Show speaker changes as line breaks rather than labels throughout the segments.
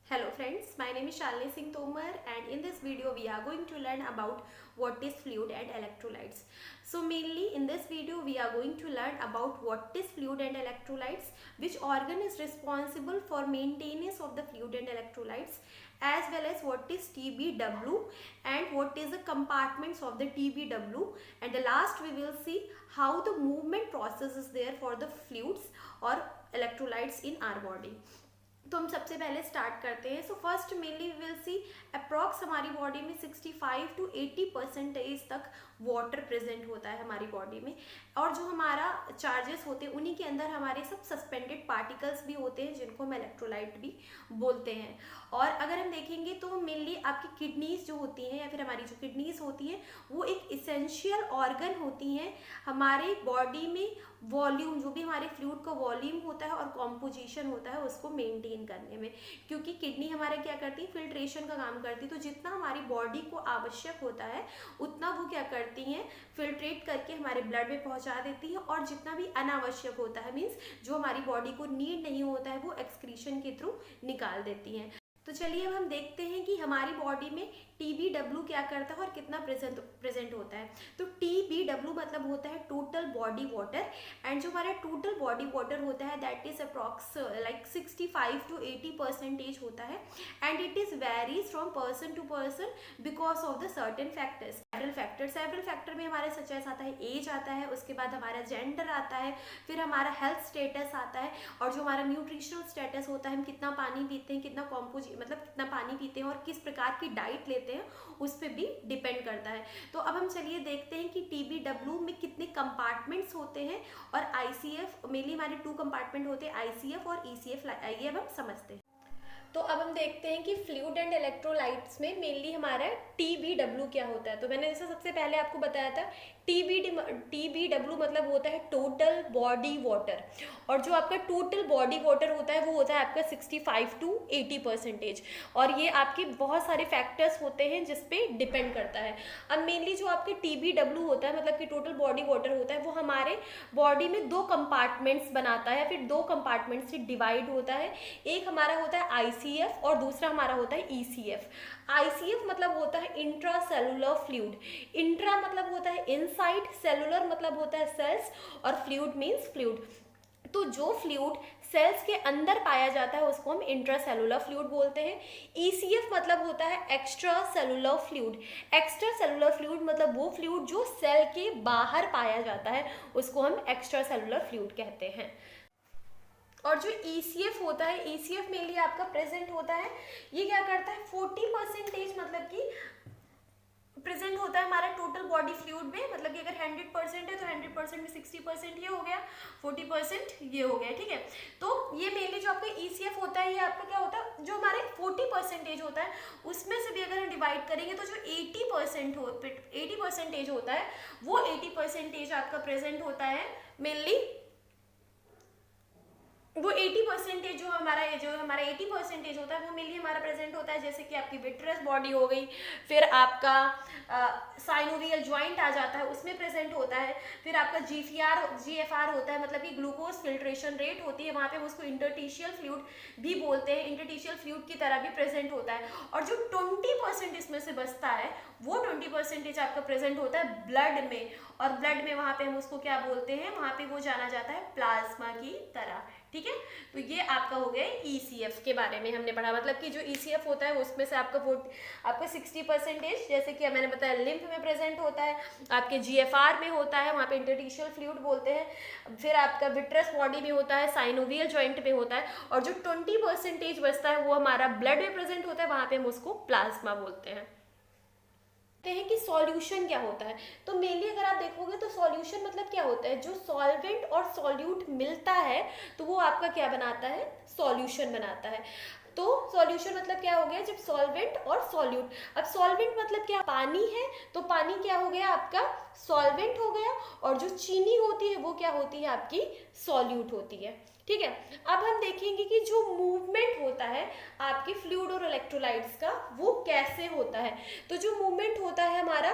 Hello friends, my name is Shalini Singh Tomar and in this video we are going to learn about what is fluid and electrolytes. So mainly in this video we are going to learn about what is fluid and electrolytes, which organ is responsible for maintenance of the fluid and electrolytes, as well as what is TBW and what is the compartments of the TBW, and the last we will see how the movement process is there for the fluids or electrolytes in our body. तो हम सबसे पहले start करते हैं. So first mainly we will see approx हमारी body में 65 to 80% तक water present होता है हमारी बॉडी में, और जो हमारा चार्जेस होते हैं उन्हीं के अंदर हमारे सब सस्पेंडेड पार्टिकल्स भी होते हैं जिनको हम इलेक्ट्रोलाइट भी बोलते हैं. और अगर हम देखेंगे तो मेनली आपकी किडनीज जो होती हैं या फिर हमारी जो किडनीज होती हैं वो एक इसेंशियल ऑर्गन होती हैं हमारे बॉडी में वॉल्यूम, जो भी हमारे फ्लूइड का वॉल्यूम होता है और कॉम्पोजिशन होता है उसको मेंटेन करने में, क्योंकि किडनी हमारा क्या करती है, फिल्ट्रेशन का काम करती है. तो जितना हमारी बॉडी को आवश्यक होता है उतना वो क्या करती हैं, फिल्ट्रेट करके हमारे ब्लड में पहुंचा देती है, और जितना भी अनावश्यक होता है मीन्स जो हमारी बॉडी को नीड नहीं होता है वो एक्सक्रीशन के थ्रू निकाल देती हैं. तो चलिए अब हम देखते हैं कि हमारी बॉडी में TBW क्या करता है और कितना प्रेजेंट होता है. तो TBW मतलब होता है टोटल बॉडी वाटर, एंड जो हमारा टोटल बॉडी वाटर होता है that is approx like 65 to 80% होता है, and it is varies from person to person because of the certain factors. Several factor में हमारे सचेस आता है, एज आता है, उसके बाद हमारा जेंडर आता है, फिर हमारा हेल्थ स्टेटस आता है, और जो हमारा न्यूट्रिशनल स्टेटस होता है, हम कितना पानी पीते हैं, कितना मतलब कितना पानी पीते हैं और किस प्रकार की डाइट लेते हैं उस पर भी डिपेंड करता है. तो अब हम चलिए देखते हैं कि TBW में कितने कंपार्टमेंट्स होते हैं, और ICF मेनली हमारे 2 कंपार्टमेंट होते हैं, ICF और ECF. आइए अब हम समझते हैं. तो अब हम देखते हैं कि फ्लूइड एंड इलेक्ट्रोलाइट्स में मेनली हमारा TBW क्या होता है. तो मैंने जैसे सबसे पहले आपको बताया था TBW मतलब होता है टोटल बॉडी वाटर, और जो आपका टोटल बॉडी वाटर होता है वो होता है आपका 65 to 80%, और ये आपके बहुत सारे फैक्टर्स होते हैं जिस पे डिपेंड करता है. अब मेनली जो आपके TBW होता है मतलब कि टोटल बॉडी वाटर होता है वो हमारे बॉडी में 2 कंपार्टमेंट्स बनाता है, फिर 2 कंपार्टमेंट्स से डिवाइड होता है. एक हमारा होता है ICF और दूसरा हमारा होता है ECF. ICF मतलब होता है इंट्रा सेलुलर फ्लूइड. इंट्रा मतलब होता है इनसाइड, सेलुलर मतलब होता है सेल्स, और फ्लूइड मीन्स फ्लूइड. तो जो फ्लूइड सेल्स के अंदर पाया जाता है उसको हम इंट्रा सेलुलर फ्लूइड बोलते हैं. ECF मतलब होता है extra cellular fluid. Extra cellular fluid मतलब वो फ्लूइड जो सेल के बाहर पाया जाता है उसको हम एक्स्ट्रा सेलुलर फ्लूइड कहते हैं. और जो ECF होता है, ECF मेनली आपका प्रेजेंट होता है, ये क्या करता है 40% मतलब कि प्रेजेंट होता है हमारा टोटल बॉडी फ्लूइड में. मतलब कि अगर 100% है तो 100% में 60% ये हो गया, 40% ये हो गया. ठीक है, तो ये मेनली जो आपका ECF होता है ये आपका क्या होता है, जो हमारे 40% होता है उसमें से भी अगर हम डिवाइड करेंगे तो जो 80% होता है वो 80% आपका प्रेजेंट होता है मेनली. वो 80% जो हमारा 80% होता है वो मेनली हमारा प्रेजेंट होता है, जैसे कि आपकी विट्रस बॉडी हो गई, फिर आपका साइनोवियल ज्वाइंट आ जाता है उसमें प्रेजेंट होता है, फिर आपका GFR होता है मतलब कि ग्लूकोज फिल्ट्रेशन रेट होती है, वहाँ पे उसको इंटरटिशियल फ्लूइड भी बोलते हैं, इंटरटिशियल फ्लूइड की तरह भी प्रेजेंट होता है. और जो 20% इसमें से बचता है वो 20% आपका प्रेजेंट होता है ब्लड में, और ब्लड में वहाँ पे हम उसको क्या बोलते हैं, वहाँ पे वो जाना जाता है प्लाज्मा की तरह. ठीक है, तो ये आपका हो गया ECF के बारे में हमने पढ़ा. मतलब कि जो ECF होता है उसमें से आपका 60% जैसे कि मैंने बताया लिम्फ में प्रेजेंट होता है, आपके GFR में होता है, वहाँ पे इंटरटिशियल फ्लूइड बोलते हैं, फिर आपका विट्रस बॉडी में होता है, साइनोवियल जॉइंट में होता है, और जो 20% बचता है वो हमारा ब्लड में प्रेजेंट होता है, वहाँ पे हम उसको प्लाज्मा बोलते हैं. हैं कि सॉल्यूशन क्या होता है. तो मेनली अगर आप देखोगे तो सॉल्यूशन मतलब क्या होता है, जो सॉल्वेंट और सॉल्यूट मिलता है तो वो आपका क्या बनाता है, सॉल्यूशन बनाता है. तो सॉल्यूशन मतलब क्या हो गया, जब सॉल्वेंट और सॉल्यूट. अब सॉल्वेंट मतलब क्या, पानी है तो पानी क्या हो गया आपका सॉल्वेंट हो गया, और जो चीनी होती है वो क्या होती है आपकी सॉल्यूट होती है. ठीक है। अब हम देखेंगे कि जो मूवमेंट होता है आपके फ्लूइड और इलेक्ट्रोलाइट्स का वो कैसे होता है। तो जो मूवमेंट होता है हमारा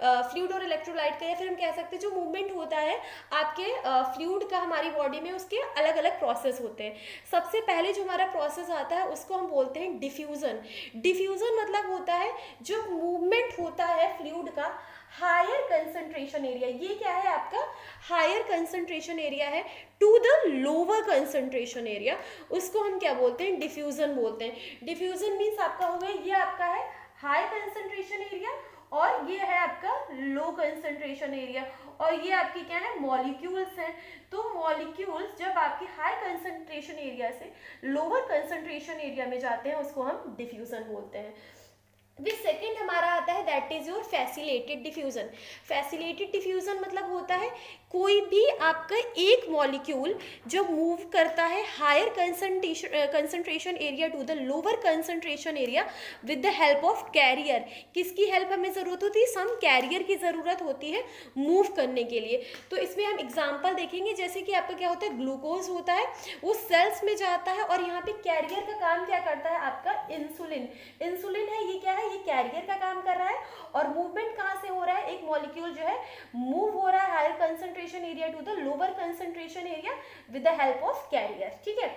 फ्लूइड और इलेक्ट्रोलाइट का, या फिर हम कह सकते हैं जो मूवमेंट होता है आपके फ्लूइड का हमारी बॉडी में, उसके अलग अलग प्रोसेस होते हैं। सबसे पहले जो हमारा प्रोसेस आता है उसको हम बोलते हैं डिफ्यूजन। डिफ्यूजन मतलब होता है जो मूवमेंट होता है फ्लूइड का हायर कंसंट्रेशन एरिया, ये क्या है आपका हायर कंसंट्रेशन एरिया है, to the lower concentration area, उसको हम क्या बोलते हैं डिफ्यूजन बोलते हैं। डिफ्यूजन मीन्स आपका हो गया, ये आपका है हाई कंसंट्रेशन एरिया और ये है आपका लो कंसंट्रेशन एरिया, और ये आपकी क्या है मॉलिक्यूल्स हैं। तो मॉलिक्यूल्स जब आपकी हाई कंसंट्रेशन एरिया से लोअर कंसंट्रेशन एरिया में जाते हैं उसको हम डिफ्यूजन बोलते हैं। फिर सेकेंड हमारा आता है that is your facilitated diffusion. Facilitated diffusion मतलब होता है कोई भी आपका एक मॉलिक्यूल जब मूव करता है higher concentration area to the lower concentration area with the help of carrier. किसकी हेल्प हमें ज़रूरत होती है, सम कैरियर की ज़रूरत होती है मूव करने के लिए। तो इसमें हम एग्जाम्पल देखेंगे, जैसे कि आपका क्या होता है ग्लूकोज होता है, वो सेल्स में जाता है और यहाँ पे कैरियर का काम क्या करता है आपका इंसुलिन। इंसुलिन है ये क्या है, ये कैरियर का काम कर रहा है। और मूवमेंट कहाँ से हो रहा है, एक मॉलिक्यूल जो है मूव हो रहा है higher concentration area to the lower concentration area with the help of carrier. ठीक है।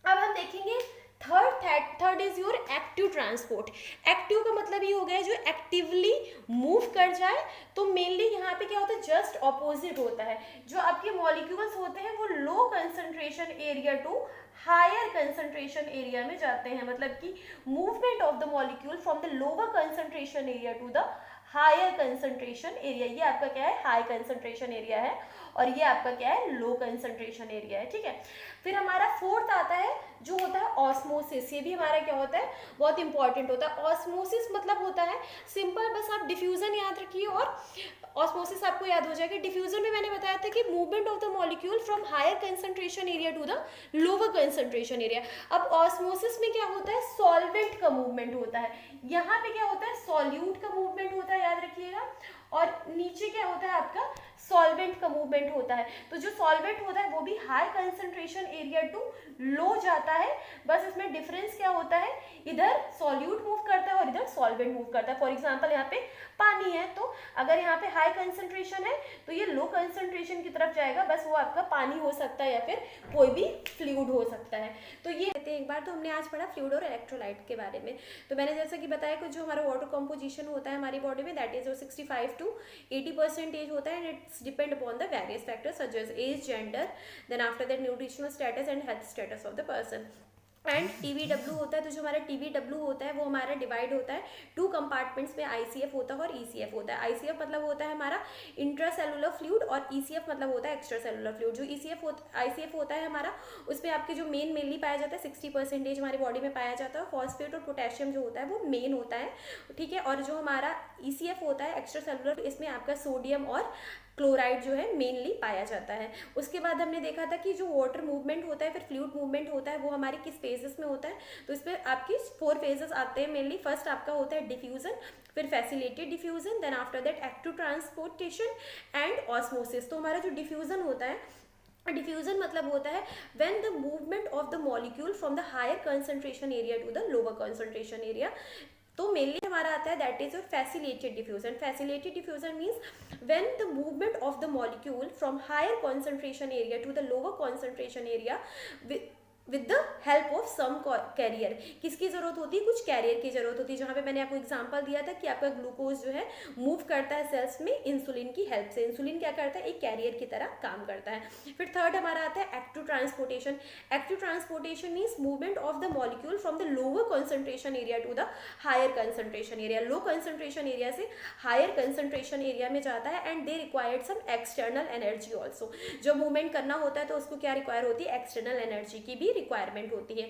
अब हम देखेंगे third is your active transport. Active का मतलब ये हो गया जो एक्टिवली मूव कर जाए। तो मेनली यहाँ पे क्या होता है जस्ट ऑपोजिट होता है, जो आपके मॉलिक्यूल्स होते हैं वो low concentration area to higher concentration area में जाते हैं, मतलब कि movement of the molecule from the lower concentration area to the higher concentration area. ये आपका क्या है हाई कंसंट्रेशन एरिया है और ये आपका क्या है लो कंसंट्रेशन एरिया है। ठीक है। फिर हमारा फोर्थ आता है जो होता है ऑस्मोसिस। ये भी हमारा क्या होता है बहुत इंपॉर्टेंट होता है। ऑस्मोसिस मतलब होता है सिंपल, बस आप डिफ्यूजन याद रखिए और ऑस्मोसिस आपको याद हो जाएगा। डिफ्यूजन में मैंने बताया था कि movement of the molecule from higher concentration area to the lower concentration area. अब ऑस्मोसिस में क्या होता है सॉल्वेंट का मूवमेंट होता है, यहाँ पे क्या होता है सॉल्यूट का मूवमेंट होता है, याद रखिएगा। और नीचे क्या होता है आपका सॉल्वेंट का मूवमेंट होता है। तो जो सॉल्वेंट होता है वो भी high concentration area to low जाता है, बस इसमें डिफरेंस क्या होता है इधर सॉल्यूट मूव करता है और इधर सॉल्वेंट मूव करता है। फॉर एग्जांपल यहाँ पे पानी है, तो अगर यहाँ पे हाई कंसंट्रेशन है तो ये लो कंसंट्रेशन की तरफ जाएगा, बस वो आपका पानी हो सकता है या फिर कोई भी फ्लूइड हो सकता है। तो ये एक बार तो हमने आज पढ़ा फ्लूइड और इलेक्ट्रोलाइट के बारे में। तो मैंने जैसा कि बताया कि जो हमारा वाटर कंपोजिशन होता है हमारी बॉडी में दैट इज 65 to 80% होता है, and it's depend upon the various factors such as age, gender, then after that nutritional status and health status of the person. And TBW होता है, तो जो हमारा TBW होता है वो हमारा डिवाइड होता है टू कंपार्टमेंट्स में, ICF होता है और ECF होता है। ICF मतलब होता है हमारा इंट्रासेलुलर फ्लूइड और ECF मतलब होता है एक्स्ट्रा सेलुलर फ्लूइड। जो ICF होता है हमारा उसमें आपके जो मेनली पाया जाता है 60% हमारी बॉडी में पाया जाता है। फॉस्फेट और पोटेशियम जो होता है वो मेन होता है, ठीक है। और जो हमारा ECF होता है एक्स्ट्रा सेलुलर, इसमें आपका सोडियम और क्लोराइड जो है मेनली पाया जाता है। उसके बाद हमने देखा था कि जो वाटर मूवमेंट होता है फिर फ्लूइड मूवमेंट होता है वो हमारे किस फेजेस में होता है, तो इस पर आपकी 4 फेजेस आते हैं मेनली। फर्स्ट आपका होता है डिफ्यूजन, फिर facilitated diffusion, then after that active transportation and osmosis. तो हमारा जो डिफ्यूजन होता है, डिफ्यूजन मतलब होता है when the movement of the molecule from the higher concentration area to the lower concentration area. तो मेनली हमारा आता है that is your facilitated diffusion. Facilitated diffusion means when the movement of the molecule from higher concentration area to the lower concentration area with the help of some carrier. किसकी जरूरत होती है, कुछ career की जरूरत होती है। जहाँ पे मैंने आपको एग्जांपल दिया था कि आपका ग्लूकोज जो है मूव करता है सेल्स में इंसुलिन की हेल्प से। इंसुलिन क्या करता है एक कैरियर की तरह काम करता है। फिर थर्ड हमारा आता है active transportation. Active transportation means movement of the molecule from the lower concentration area to the higher concentration area. Low concentration area से हायर कंसंट्रेशन एरिया में जाता है and they required some external energy also. जब movement करना होता है तो उसको क्या रिक्वायर होती है एक्सटर्नल एनर्जी की भी रिक्वायरमेंट होती है।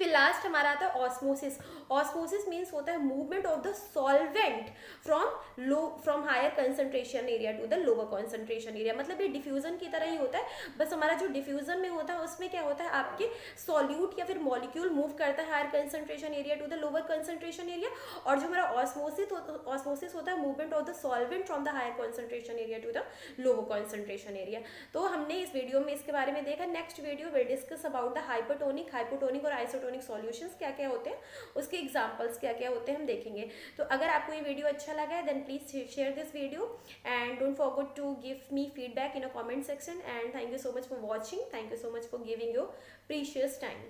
फिर लास्ट हमारा आता है ऑस्मोसिस। ऑस्मोसिस मीन्स होता है movement of the solvent from higher concentration area to the lower concentration area. मतलब ये डिफ्यूजन की तरह ही होता है, बस हमारा जो डिफ्यूजन में होता है उसमें क्या होता है, आपके सॉल्यूट या फिर मॉलिक्यूल मूव करता है higher concentration area to the lower concentration area. और जो हमारा ऑस्मोसिस होता है movement of the solvent from the higher concentration area to the lower concentration area. तो हमने इस वीडियो में इसके बारे में देखा। Next video will discuss about the hypotonic, hypotonic और आइसोटोनिक सॉल्यूशंस क्या क्या होते हैं, उसके एग्जांपल्स क्या क्या होते हैं हम देखेंगे। तो अगर आपको ये वीडियो अच्छा लगा है then please share this video and don't forget to give me feedback in a comment section. And thank you so much for watching, thank you so much for giving your precious time.